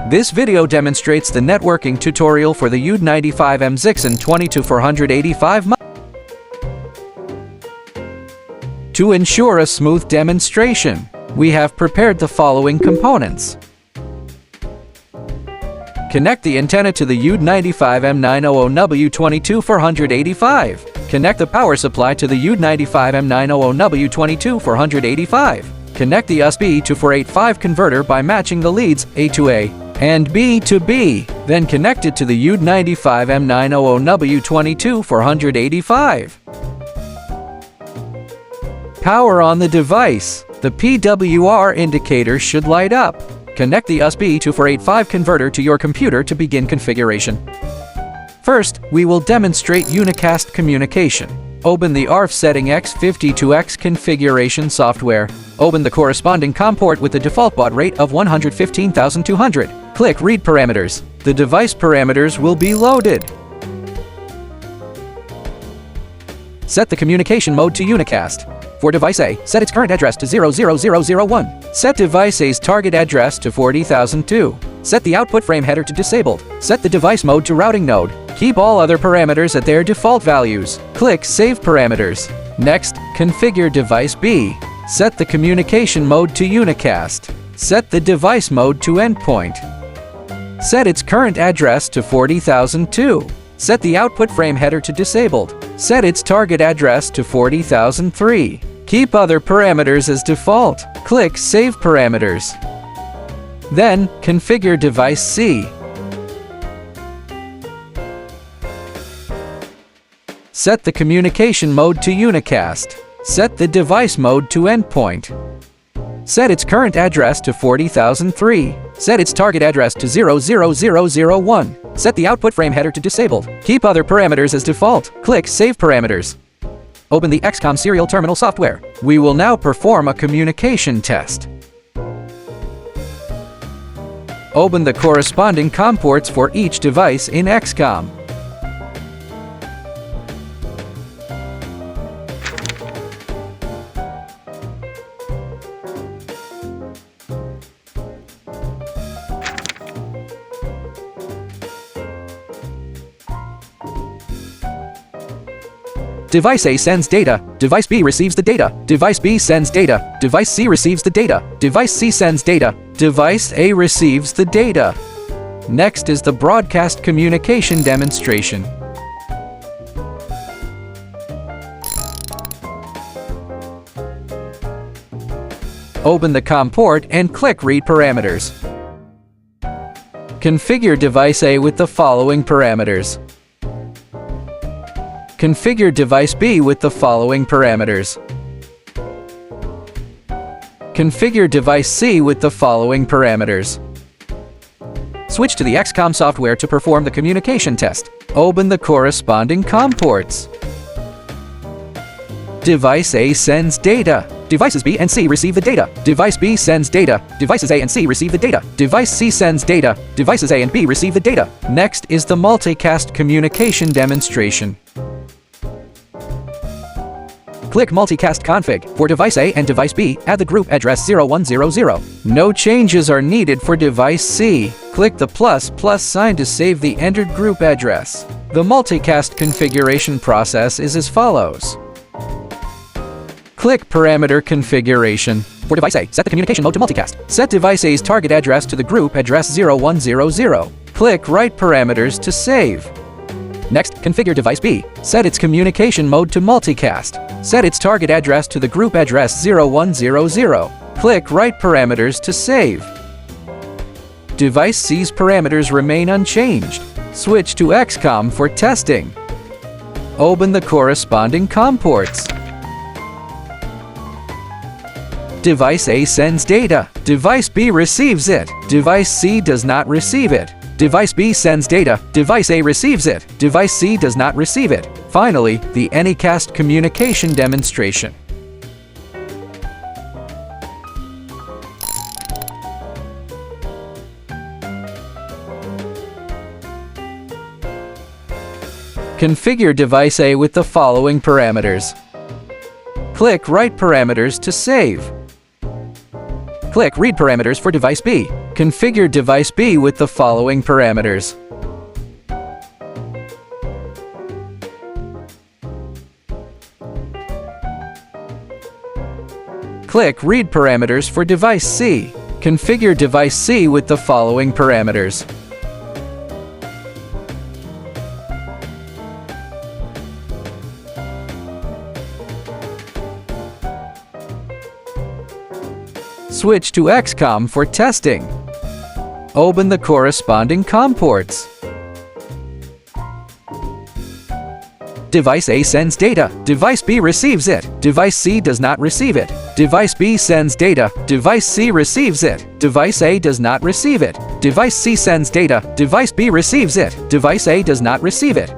This video demonstrates the networking tutorial for the EWD95M xxxN22485. To ensure a smooth demonstration, we have prepared the following components. Connect the antenna to the EWD95M900W22485. Connect the power supply to the EWD95M900W22485. Connect the USB22485 converter by matching the leads A to A and B to B. Then connect it to the EWD95M900W22485. Power on the device. The PWR indicator should light up. Connect the USB22485 converter to your computer to begin configuration. First, we will demonstrate Unicast communication. Open the ARF setting x52x configuration software. Open the corresponding COM port with the default baud rate of 115,200. Click Read Parameters. The device parameters will be loaded. Set the communication mode to Unicast. For device A, set its current address to 00001. Set device A's target address to 40,002. Set the output frame header to disabled. Set the device mode to routing node. Keep all other parameters at their default values. Click Save Parameters. Next, configure device B. Set the communication mode to Unicast. Set the device mode to endpoint. Set its current address to 40,002. Set the output frame header to disabled. Set its target address to 40,003. Keep other parameters as default. Click Save Parameters. Then, configure device C. Set the communication mode to Unicast. Set the device mode to endpoint. Set its current address to 40,003. Set its target address to 00001. Set the output frame header to disabled. Keep other parameters as default. Click Save Parameters. Open the XCOM serial terminal software. We will now perform a communication test. Open the corresponding COM ports for each device in XCOM. Device A sends data. Device B receives the data. Device B sends data. Device C receives the data. Device C sends data. Device A receives the data. Next is the broadcast communication demonstration. Open the COM port and click Read Parameters. Configure device A with the following parameters. Configure device B with the following parameters. Configure device C with the following parameters. Switch to the XCOM software to perform the communication test. Open the corresponding COM ports. Device A sends data. Devices B and C receive the data. Device B sends data. Devices A and C receive the data. Device C sends data. Devices A and B receive the data. Next is the multicast communication demonstration. Click Multicast Config. For device A and device B, add the group address 0100. No changes are needed for device C. Click the ++ sign to save the entered group address. The multicast configuration process is as follows. Click Parameter Configuration. For device A, set the communication mode to multicast. Set device A's target address to the group address 0100. Click Write Parameters to save. Next, configure device B. Set its communication mode to multicast. Set its target address to the group address 0100. Click Write Parameters to save. Device C's parameters remain unchanged. Switch to XCOM for testing. Open the corresponding COM ports. Device A sends data. Device B receives it. Device C does not receive it. Device B sends data. Device A receives it. Device C does not receive it. Finally, the Anycast communication demonstration. Configure device A with the following parameters. Click Write Parameters to save. Click Read Parameters for device B. Configure device B with the following parameters. Click Read Parameters for device C. Configure device C with the following parameters. Switch to XCOM for testing. Open the corresponding COM ports. Device A sends data. Device B receives it. Device C does not receive it. Device B sends data. Device C receives it. Device A does not receive it. Device C sends data. Device B receives it. Device A does not receive it.